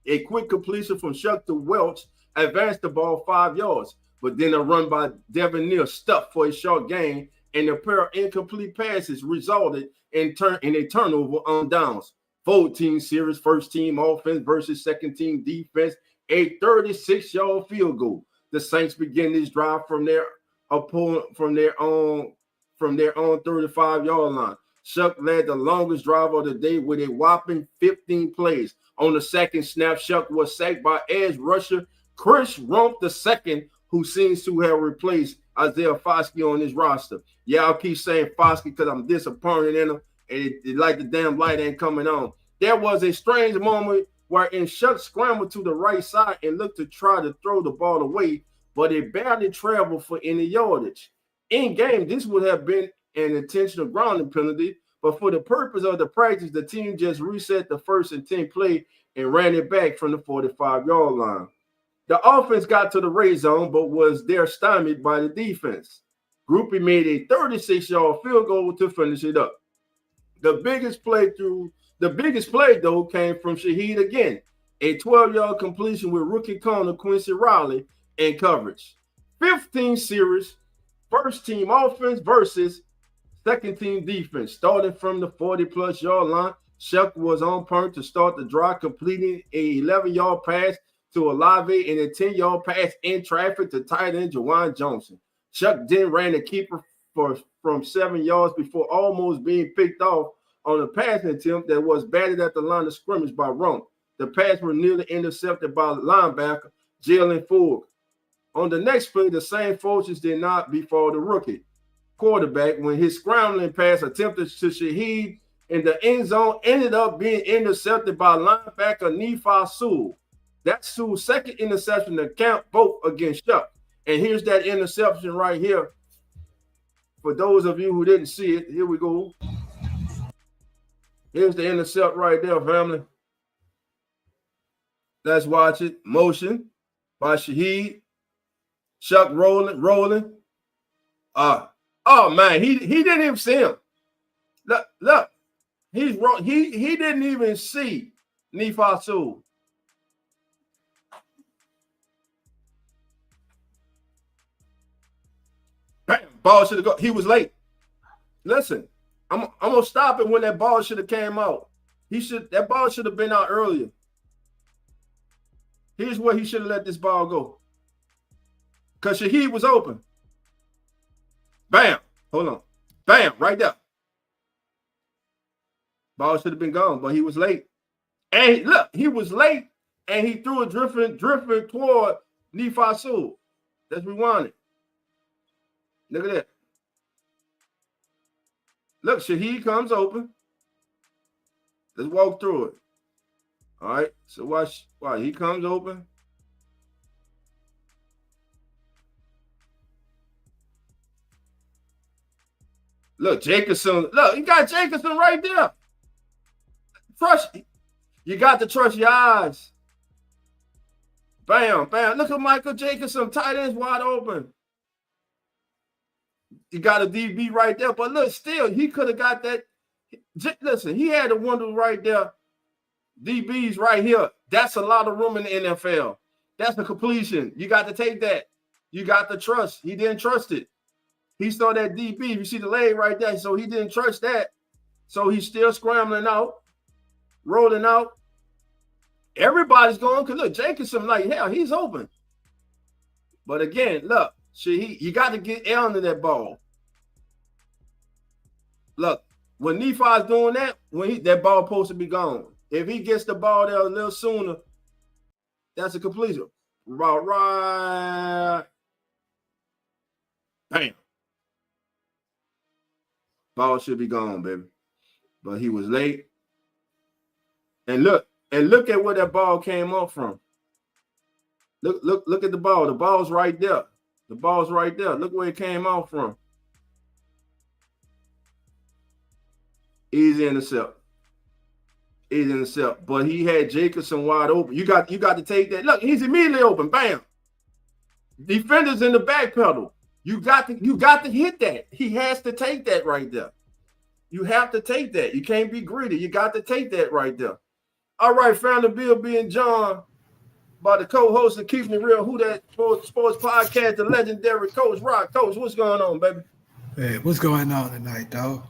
A quick completion from Shough to Welch advanced the ball 5 yards, but then a run by Devin Neal stuffed for a short gain, and a pair of incomplete passes resulted in a turnover on downs. 14 series, first team offense versus second team defense, a 36-yard field goal. The Saints begin this drive from their opponent from their own 35-yard line. Shough led the longest drive of the day with a whopping 15 plays. On the second snap, Shough was sacked by edge rusher Chris Rump II, who seems to have replaced Isaiah Foskey on his roster. Yeah, I'll keep saying Foskey because I'm disappointed in him, and it like the damn light ain't coming on. There was a strange moment wherein Shough scrambled to the right side and looked to try to throw the ball away, but it barely traveled for any yardage. In game, this would have been an intentional grounding penalty, but for the purpose of the practice, the team just reset the 1st and 10 play and ran it back from the 45-yard line. The offense got to the red zone, but was there stymied by the defense. Groupie made a 36-yard field goal to finish it up. The biggest play, though, came from Shaheed again. A 12-yard completion with rookie corner Quincy Riley in coverage. 15 series, first team offense versus second team defense. Starting from the 40-plus yard line, Shough was on point to start the drive, completing a 11-yard pass to Olave and a 10-yard pass in traffic to tight end Jawan Johnson. Shough then ran the keeper from 7 yards before almost being picked off on a passing attempt that was batted at the line of scrimmage by Rump. The pass was nearly intercepted by linebacker Jalen Ford. On the next play, the same fortunes did not befall the rookie quarterback when his scrambling pass attempted to Shaheed in the end zone ended up being intercepted by linebacker Nephi Sewell. That's Sewell's second interception to count, both against Shough. And here's that interception right here. For those of you who didn't see it, here we go. Here's the intercept right there, family. Let's watch it. Motion by Shaheed. Shough rolling. Oh man, he didn't even see him. Look, he's wrong. He didn't even see Nephi Sewell. Bam, ball should have gone. He was late. Listen, I'm gonna stop it when that ball should have came out. That ball should have been out earlier. Here's where he should have let this ball go. Because Shaheed was open. Bam. Hold on. Bam. Right there. Ball should have been gone, but he was late. And look, he was late, and he threw it drifting toward Nephi Sewell. Let's rewind it. Look at that. Look, Shaheed comes open. Let's walk through it. All right. So watch. He comes open. Look, Jacobson. Look, you got Jacobson right there. You got to trust your eyes. Bam, bam. Look at Michael Jacobson. Tight ends wide open. You got a DB right there. But look, still, he could have got that. Listen, he had a wonder right there. DBs right here. That's a lot of room in the NFL. That's the completion. You got to take that. You got to trust. He didn't trust it. He saw that DB. You see the leg right there. So he didn't trust that. So he's still scrambling out, rolling out. Everybody's going, because look, Jacobson, like, hell, he's open. But again, look, you got to get air under that ball. Look, when Nephi's doing that, that ball supposed to be gone. If he gets the ball there a little sooner, that's a completion. Right. Bam. Ball should be gone, baby. But he was late. And look at where that ball came off from. Look at the ball. The ball's right there. The ball's right there. Look where it came off from. Easy intercept. Easy intercept. But he had Jacobson wide open. You got to take that. Look, he's immediately open. Bam. Defenders in the back pedal. You got to hit that. He has to take that right there. You have to take that. You can't be greedy. You got to take that right there. All right, founder Bill B. and John, by the co-host of Keeping It Real, Who That Sports Podcast, the legendary Coach Rock. Coach, what's going on, baby? Hey, what's going on tonight, dog?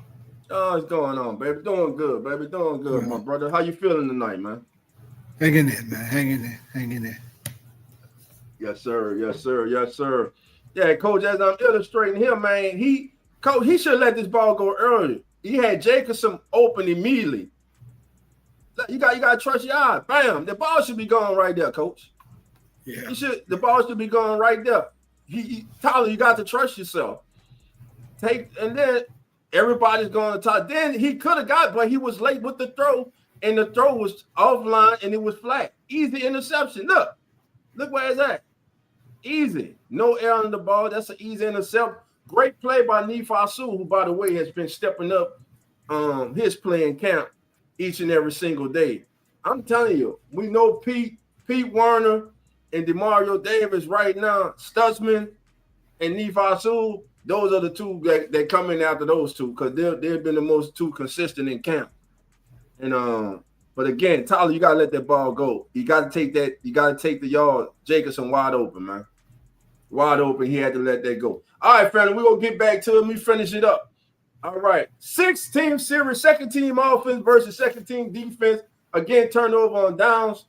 Oh, what's going on, baby? Doing good, baby. Doing good, my brother. How you feeling tonight, man? Hanging in, man. Hanging in. Yes, sir. Yes, sir. Yes, sir. Yeah, Coach, as I'm illustrating here, man, he should have let this ball go early. He had Jacobson open immediately. You got to trust your eyes. Bam. The ball should be going right there, Coach. Yeah. The ball should be going right there. Tyler, you got to trust yourself. And then everybody's going to talk. Then he could have got, but he was late with the throw, and the throw was offline and it was flat. Easy interception. Look where it's at. Easy. No air on the ball. That's an easy intercept. Great play by Nephi Sewell, who, by the way, has been stepping up his play in camp each and every single day. I'm telling you, we know Pete Werner and DeMario Davis right now, Stutzman and Nephi Sewell, those are the two that come in after those two, because they've been the most two consistent in camp. And but again, Tyler, you gotta let that ball go. You gotta take that. You gotta take the yard. Jacobson wide open, man. Wide open. He had to let that go. All right, family, we're gonna get back to it. Let me finish it up. All right. 6-team series, second team offense versus second team defense. Again, turnover on downs.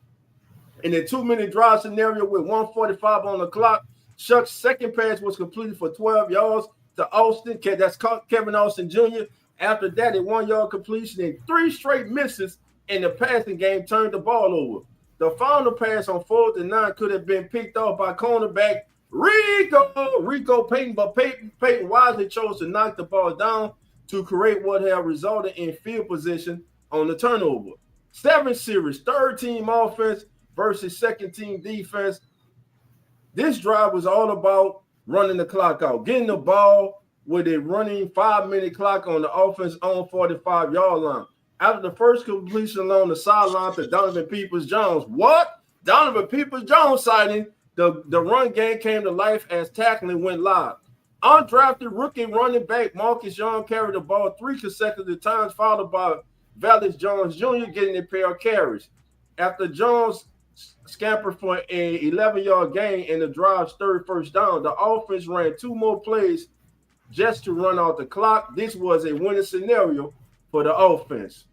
In a 2-minute drive scenario with 1:45 on the clock, Shough's second pass was completed for 12 yards. to Austin. That's Kevin Austin Jr. After that, a 1-yard completion and 3 straight misses in the passing game turned the ball over. The final pass on 4th and 9 could have been picked off by cornerback Rico Payton, but Payton wisely chose to knock the ball down to create what have resulted in field position on the turnover. 7 series, 3rd-team offense versus 2nd-team defense. This drive was all about running the clock out, getting the ball with a running 5-minute clock on the offense on 45-yard line. After the first completion along the sideline to Donovan Peoples-Jones. What? Donovan Peoples-Jones sighting. The run game came to life as tackling went live. Undrafted rookie running back Marcus Young carried the ball 3 consecutive times, followed by Vallis Jones Jr. getting a pair of carries. After Jones scampered for an 11-yard gain in the drive's 3rd first down, the offense ran 2 more plays just to run out the clock. This was a winning scenario for the offense.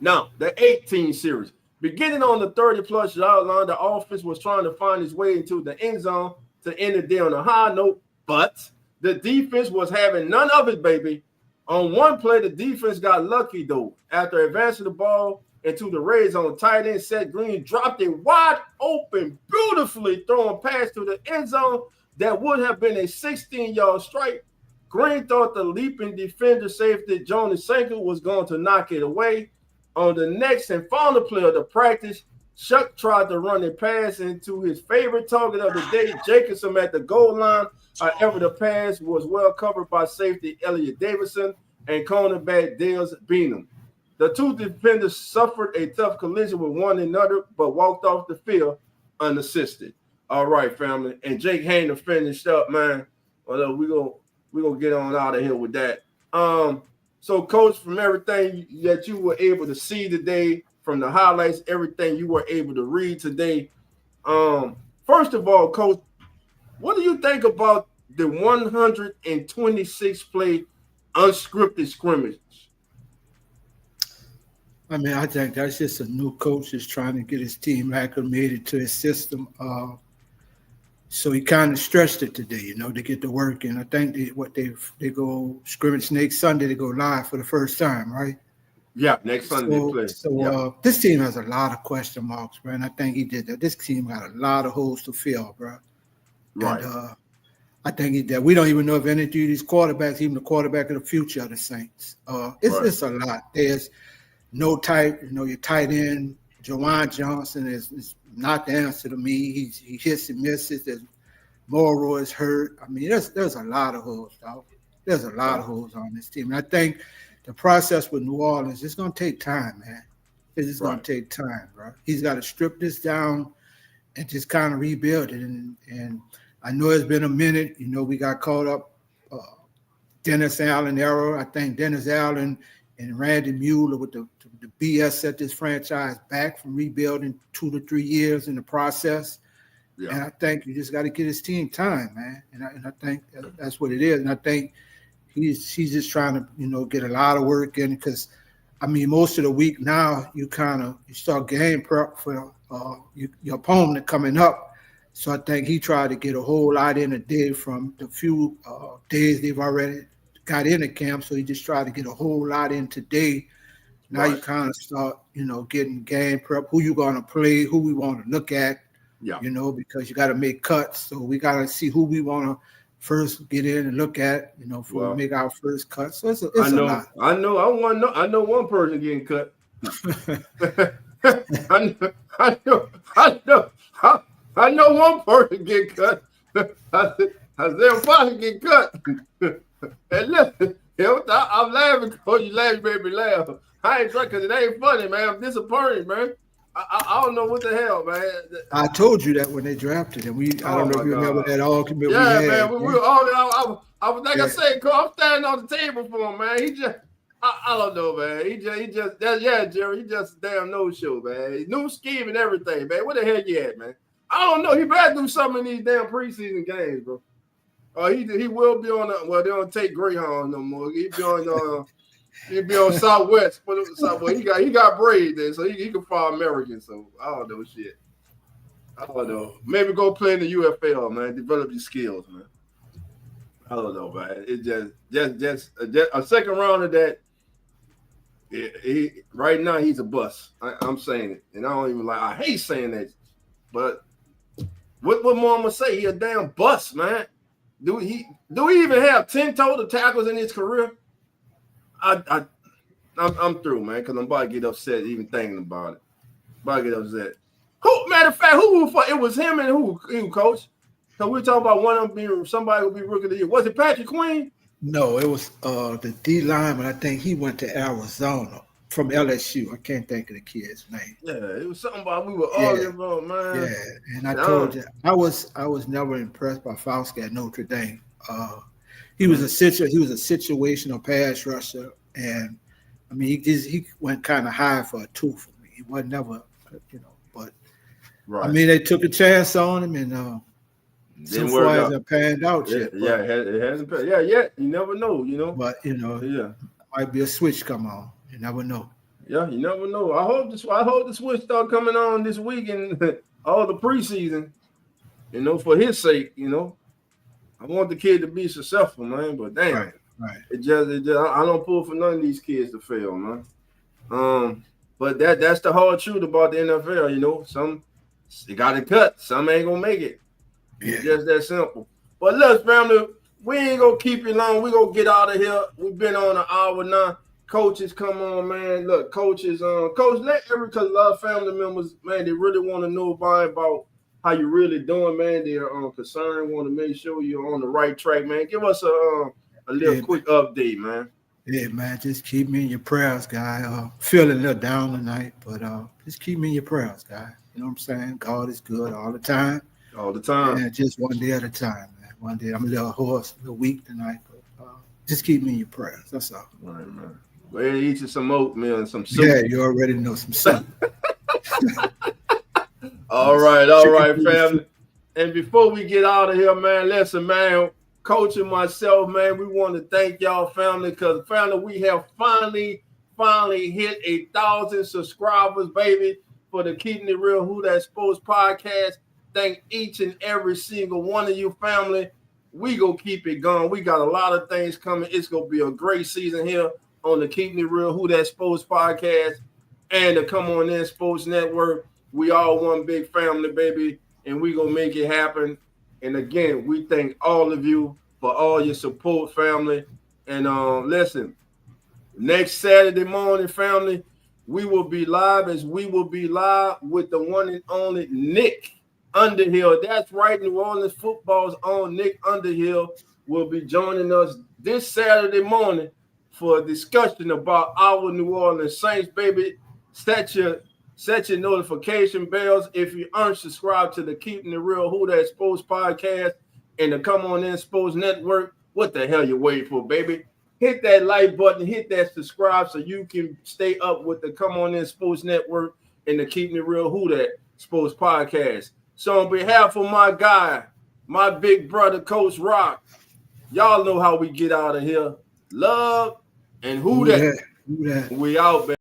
Now, the 18 series. Beginning on the 30-plus yard line, the offense was trying to find its way into the end zone to end the day on a high note, but the defense was having none of it, baby. On one play, the defense got lucky, though. After advancing the ball into the red zone, tight end Seth Green dropped a wide open, beautifully thrown pass to the end zone that would have been a 16-yard strike. Green thought the leaping defender safety Jonas Sanko was going to knock it away. On the next and final play of the practice, Shough tried to run a pass into his favorite target of the day, Jacobson, at the goal line. However, the pass was well covered by safety Elliott Davidson and cornerback Dales Beenum. The 2 defenders suffered a tough collision with one another, but walked off the field unassisted. All right, family. And Jake Hayner finished up, man. Well, we're gonna get on out of here with that. So, Coach, from everything that you were able to see today, from the highlights, everything you were able to read today, first of all, Coach, what do you think about the 126-play unscripted scrimmage? I mean, I think that's just a new coach that's trying to get his team acclimated to his system. So he kind of stretched it today, to get the work in. I think they go scrimmage next Sunday, they go live for the first time, right? Yeah, next Sunday they play. So this team has a lot of question marks, bro, and I think he did that. This team got a lot of holes to fill, bro. Right. And I think he did. We don't even know if any of these quarterbacks, even the quarterback of the future of the Saints. It's a lot. There's no tight, your tight end, Jawan Johnson is not the answer to me. He hits and misses. There's Morrow is hurt. I mean, there's a lot of holes, dog. There's a lot of holes on this team. And I think the process with New Orleans is going to take time, man. It's just going to take time, bro. He's got to strip this down and just kind of rebuild it. And I know it's been a minute. We got caught up Dennis Allen error. I think Dennis Allen and Randy Mueller with the BS set this franchise back from rebuilding 2 to 3 years in the process. Yeah. And I think you just got to get his team time, man. And I think that's what it is. And I think he's just trying to, get a lot of work in because, I mean, most of the week now you start game prep for your opponent coming up. So I think he tried to get a whole lot in a day from the few days they've already got into camp. So he just tried to get a whole lot in today. Now you kind of start, getting game prep, who you going to play, who we want to look at, because you got to make cuts. So we got to see who we want to first get in and look at, before we make our first cut. So it's a lot. I know one person getting cut. I know one person getting cut. Isaiah Foster get cut. And listen, I'm laughing because you laugh, made me laugh. I ain't trying because it ain't funny, man. I'm disappointed, man. I don't know what the hell, man. I told you that when they drafted him. I don't know if you remember that argument. Yeah, man. We were all. I was like I said, I'm standing on the table for him, man. He just, I don't know, man. He just, Jerry. He just a damn no-show, man. New scheme and everything, man. Where the hell you at, man? I don't know. He better do something in these damn preseason games, bro. He will be on. They don't take Greyhound no more. He'll be on Southwest. Well, he got Braid there, so he can fly American. So I don't know shit. I don't know. Maybe go play in the UFL, man. Develop your skills, man. I don't know, man. It just a second round of that. Right now he's a bust. I'm saying it, and I don't even like. I hate saying that, but what more I'm gonna say? He a damn bust, man. Do he even have 10 total tackles in his career? I'm through, man, because I'm about to get upset even thinking about it. About to get upset. Matter of fact, it was him and who coach? So we're talking about one of them being somebody will be rookie of the year. Was it Patrick Queen? No, it was the D lineman. I think he went to Arizona from LSU. I can't think of the kid's name. Yeah, it was something about we were arguing about, man. Yeah, and I told you I was never impressed by Fausti at Notre Dame. He was a situational pass rusher, and I mean he went kind of high for a 2 for me. He wasn't never, but right. I mean they took a chance on him, and so far hasn't panned out yet. Yeah, it hasn't panned. Yeah, yet you never know, But might be a switch come on. You never know. Yeah, you never know. I hope the switch start coming on this week and all the preseason. For his sake, I want the kid to be successful, man. But damn, right. It just I don't pull for none of these kids to fail, man. But that's the hard truth about the NFL. Some they got to cut, some ain't gonna make it. Yeah. It's just that simple. But look, family, we ain't gonna keep you long. We gonna get out of here. We've been on an hour now. Coaches, come on, man. Look, coaches, coach, because a lot of family members, man, they really want to know about how you really doing, man. They're concerned, want to make sure you're on the right track, man. Give us a little quick update, man. Yeah, man, just keep me in your prayers, guy. Feeling a little down tonight, but just keep me in your prayers, guy. You know what I'm saying? God is good all the time. All the time. Yeah, just one day at a time, man. One day. I'm a little hoarse, a little weak tonight, but just keep me in your prayers. That's all. All right, man. Go ahead and eat you some oatmeal and some soup. Yeah, you already know some soup. All right, family. And before we get out of here, man, listen, man, Coach and myself, man, we want to thank y'all, family, because, family, we have finally hit 1,000 subscribers, baby, for the Keeping It Real Who That Sports podcast. Thank each and every single one of you, family. We gonna keep it going. We got a lot of things coming. It's gonna be a great season here on the Keeping It Real Who That Sports podcast and the Come On In Sports Network. We all one big family, baby, and we gonna make it happen. And again, we thank all of you for all your support, family. And listen, next Saturday morning, family, we will be live with the one and only Nick Underhill. That's right, New Orleans football's own Nick Underhill will be joining us this Saturday morning for a discussion about our New Orleans Saints, baby. Set your notification bells if you aren't subscribed to the Keeping It Real Who That Sports podcast and the Come On In Sports Network. What the hell you waiting for, baby? Hit that like button, hit that subscribe so you can stay up with the Come On In Sports Network and the Keeping It Real Who That Sports podcast. So on behalf of my guy, my big brother, Coach Rock, y'all know how we get out of here. Love and who that? We out, baby.